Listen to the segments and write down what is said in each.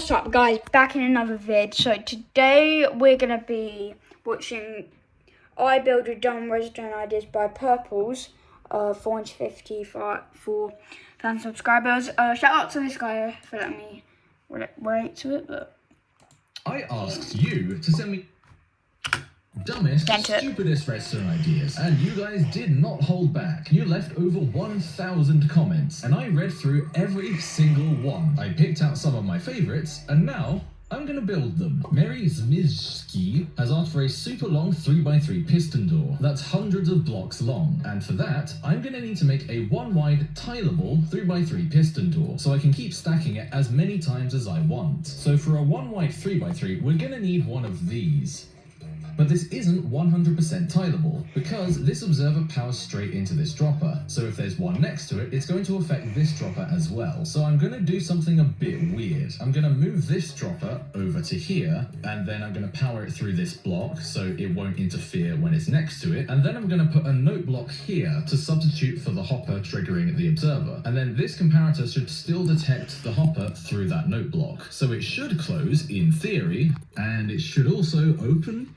What's up guys, back in another vid. So today we're going to be watching I Build a Dumb Redstone Ideas by Purples, 454,000 subscribers. Shout out to this guy for letting me relate to it. But I asked you to send me dumbest, stupidest redstone ideas, and you guys did not hold back. You left over 1,000 comments, and I read through every single one. I picked out some of my favorites, and now I'm gonna build them. Mary Zmizki has asked for a super long 3x3 piston door that's hundreds of blocks long, and for that, I'm gonna need to make a one wide, tileable 3x3 piston door, so I can keep stacking it as many times as I want. So for a one wide 3x3, we're gonna need one of these. But this isn't 100% tileable, because this observer powers straight into this dropper, so if there's one next to it, it's going to affect this dropper as well. So I'm going to do something a bit weird. I'm going to move this dropper over to here, and then I'm going to power it through this block, so it won't interfere when it's next to it, and then I'm going to put a note block here to substitute for the hopper triggering the observer, and then this comparator should still detect the hopper through that note block. So it should close, in theory, and it should also open.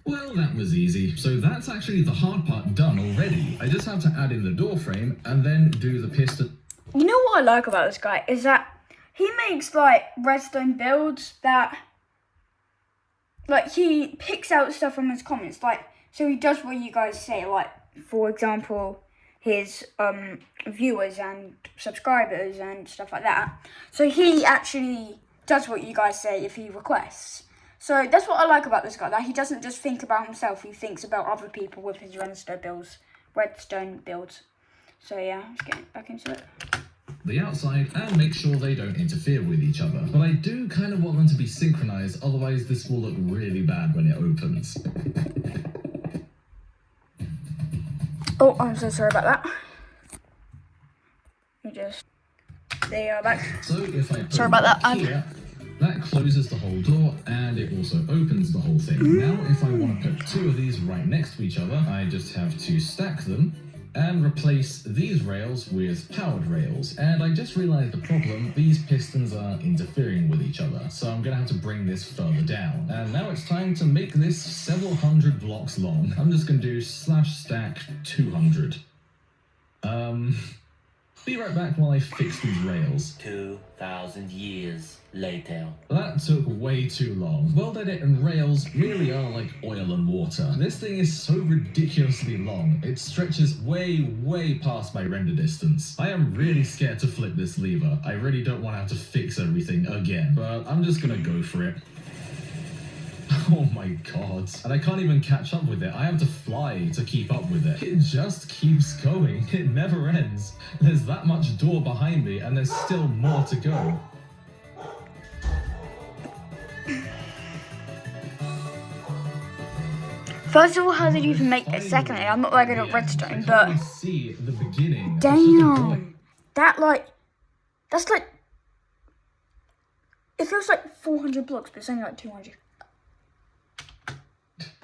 Well, that was easy. So that's actually the hard part done already. I just have to add in the door frame and then do the piston. you know what I like about this guy is that he makes like redstone builds that like he picks out stuff from his comments, like so he does what you guys say, like for example his viewers and subscribers and stuff like that. So he actually does what you guys say if he requests. So that's what I like about this guy, that he doesn't just think about himself, he thinks about other people with his redstone builds. So yeah, let's get back into it. The outside and make sure they don't interfere with each other. But I do kind of want them to be synchronized, otherwise this will look really bad when it opens. Oh, I'm so sorry about that. They are back. So if I Sorry about that. Here, that closes the whole door and it also opens the whole thing. Now if I want to put two of these right next to each other, I just have to stack them and replace these rails with powered rails. And I just realized the problem, these pistons are interfering with each other, so I'm gonna have to bring this further down. And now it's time to make this several hundred blocks long. I'm just gonna do /stack 200. Be right back while I fix these rails. 2,000 years later. That took way too long. World Edit and Rails really are like oil and water. This thing is so ridiculously long. It stretches way past my render distance. I am really scared to flip this lever. I really don't want to have to fix everything again, but I'm just gonna go for it. Oh my god. And I can't even catch up with it. I have to fly to keep up with it. It just keeps going. It never ends. There's that much door behind me and there's still more to go. First of all, how did you even make it? Secondly, I'm not like a redstone, but See the beginning. damn, that's like, it feels like 400 blocks, but it's only like 200.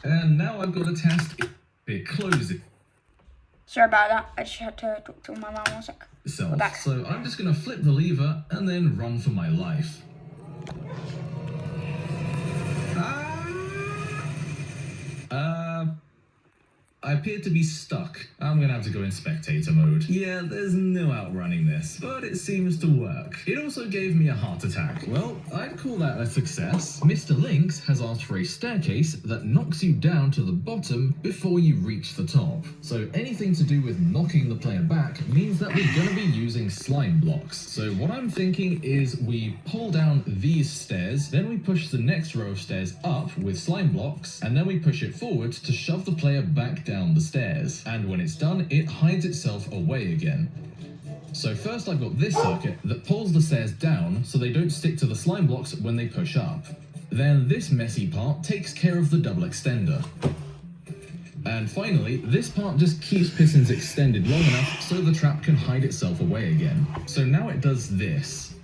And now I've got to test it closing. Sorry about that. I just had to talk to my mum 1 sec. So back. I'm just gonna flip the lever and then run for my life. I appear to be stuck. I'm gonna have to go in spectator mode. Yeah, there's no outrunning this, but it seems to work. It also gave me a heart attack. Well, I'd call that a success. Mr. Lynx has asked for a staircase that knocks you down to the bottom before you reach the top. So anything to do with knocking the player back means that we're gonna be using slime blocks. So what I'm thinking is we pull down these stairs, then we push the next row of stairs up with slime blocks, and then we push it forward to shove the player back down the stairs, and when it's done, it hides itself away again. So first I've got this circuit that pulls the stairs down so they don't stick to the slime blocks when they push up. Then this messy part takes care of the double extender. And finally, this part just keeps pistons extended long enough so the trap can hide itself away again. So now it does this.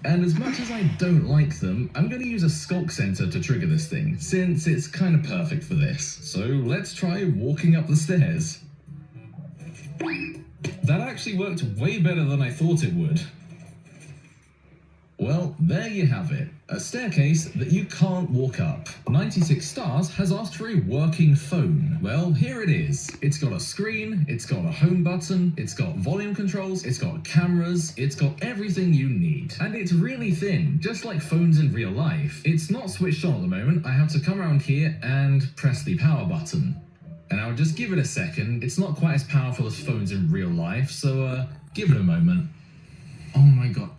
And as much as I don't like them, I'm going to use a sculk sensor to trigger this thing, since it's kind of perfect for this. So let's try walking up the stairs. That actually worked way better than I thought it would. Well, there you have it. A staircase that you can't walk up. 96 Stars has asked for a working phone. Well, here it is. It's got a screen, it's got a home button, it's got volume controls, it's got cameras, it's got everything you need. And it's really thin, just like phones in real life. It's not switched on at the moment. I have to come around here and press the power button. And I'll just give it a second. It's not quite as powerful as phones in real life, so give it a moment. Oh my god.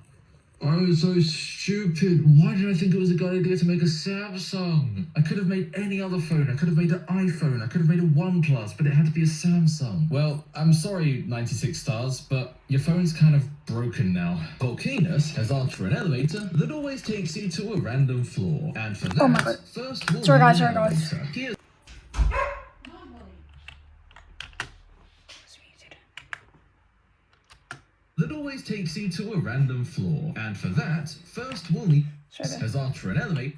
I was so stupid. Why did I think it was a good idea to make a Samsung? I could have made any other phone. I could have made an iPhone. I could have made a OnePlus, but it had to be a Samsung. Well, I'm sorry, 96 Stars, but your phone's kind of broken now. Volcanus has asked for an elevator that always takes you to a random floor. And for that, Oh my God. first we'll Sorry, need guys, an sorry, guys. elevator. Here's that always takes you to a random floor. And for that, first we'll need has asked for an elevator.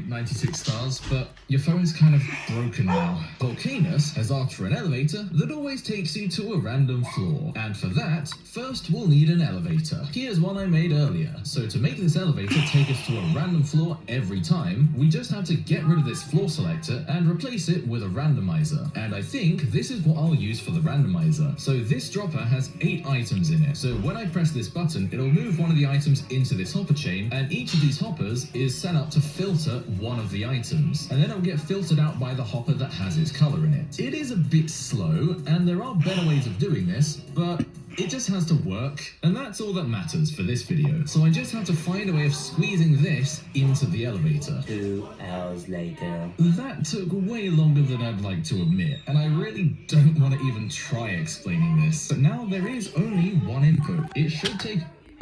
96 Stars, but your phone's kind of broken now. Volcanus has asked for an elevator that always takes you to a random floor. And for that, first we'll need an elevator. Here's one I made earlier. So to make this elevator take us to a random floor every time, we just have to get rid of this floor selector and replace it with a randomizer. And I think this is what I'll use for the randomizer. So this dropper has 8 items in it. So when I press this button, it'll move one of the items into this hopper chain, and each of these hoppers is set up to filter one of the items, and then it'll get filtered out by the hopper that has its color in it. It is a bit slow, and there are better ways of doing this, but it just has to work, and that's all that matters for this video. So I just have to find a way of squeezing this into the elevator. 2 hours later. That took way longer than I'd like to admit, and I really don't want to even try explaining this. But now there is only one input. It should take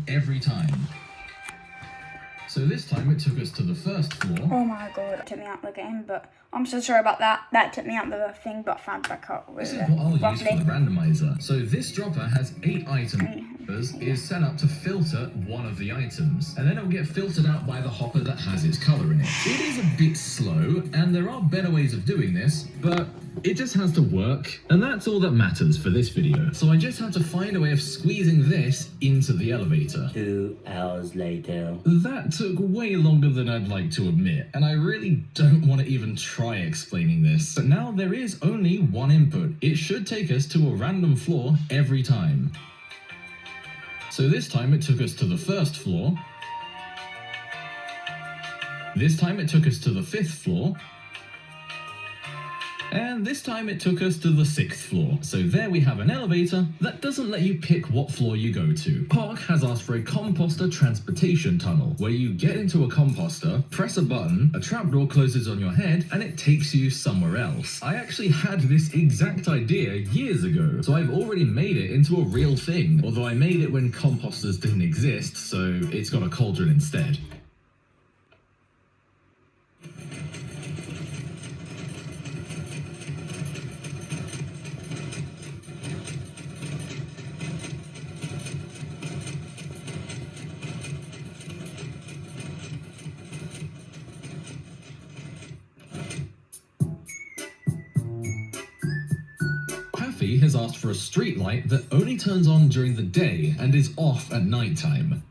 every time. So this time it took us to the first floor. Oh my god, it took me out of the game, but I'm so sorry about that. That took me out of the thing, but I found back up with This is it. what I'll use roughly. for the randomizer. So this dropper has 8 items, is set up to filter one of the items, and then it'll get filtered out by the hopper that has its color in it. It is a bit slow, and there are better ways of doing this, but it just has to work, and that's all that matters for this video. So I just have to find a way of squeezing this into the elevator. 2 hours later. That took way longer than I'd like to admit, and I really don't want to even try explaining this. But now there is only one input. It should take us to a random floor every time. So this time it took us to the first floor. This time it took us to the 5th floor. And this time it took us to the 6th floor. So there we have an elevator that doesn't let you pick what floor you go to. Park has asked for a composter transportation tunnel, where you get into a composter, press a button, a trapdoor closes on your head, and it takes you somewhere else. I actually had this exact idea years ago, so I've already made it into a real thing, although I made it when composters didn't exist, so it's got a cauldron instead. Paffy has asked for a street light that only turns on during the day and is off at nighttime.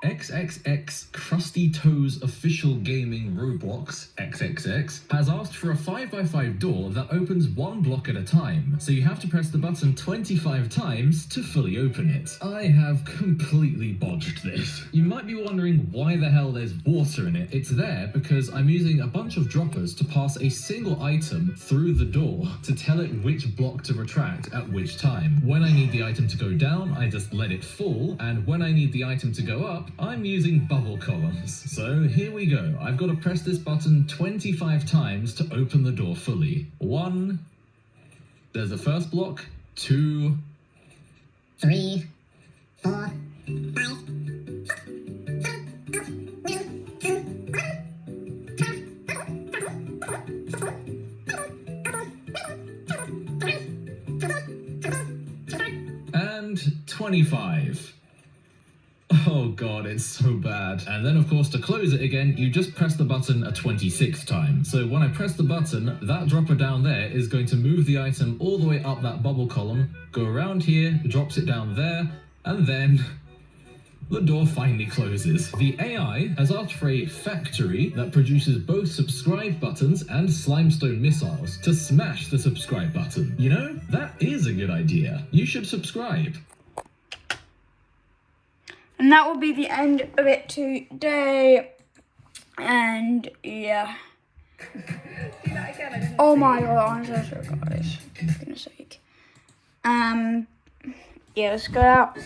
XXX Krusty Toes Official Gaming Roblox XXX has asked for a 5x5 door that opens 1 block at a time, so you have to press the button 25 times to fully open it. I have completely bodged this. You might be wondering why the hell there's water in it. It's there because I'm using a bunch of droppers to pass a single item through the door to tell it which block to retract at which time. When I need the item to go down, I just let it fall, and when I need the item to go up, I'm using bubble columns. So here we go. I've got to press this button 25 times to open the door fully. 1, there's the first block, 2, 3, 4, 5, and 25. Oh god, it's so bad. And then of course to close it again, you just press the button a 26 times. So when I press the button, that dropper down there is going to move the item all the way up that bubble column, go around here, drops it down there, and then the door finally closes. The AI has asked for a factory that produces both subscribe buttons and slimestone missiles to smash the subscribe button. You know, that is a good idea. You should subscribe. And that will be the end of it today. And yeah. Oh my god, I'm so sorry, guys. For goodness sake. Yeah, let's go out.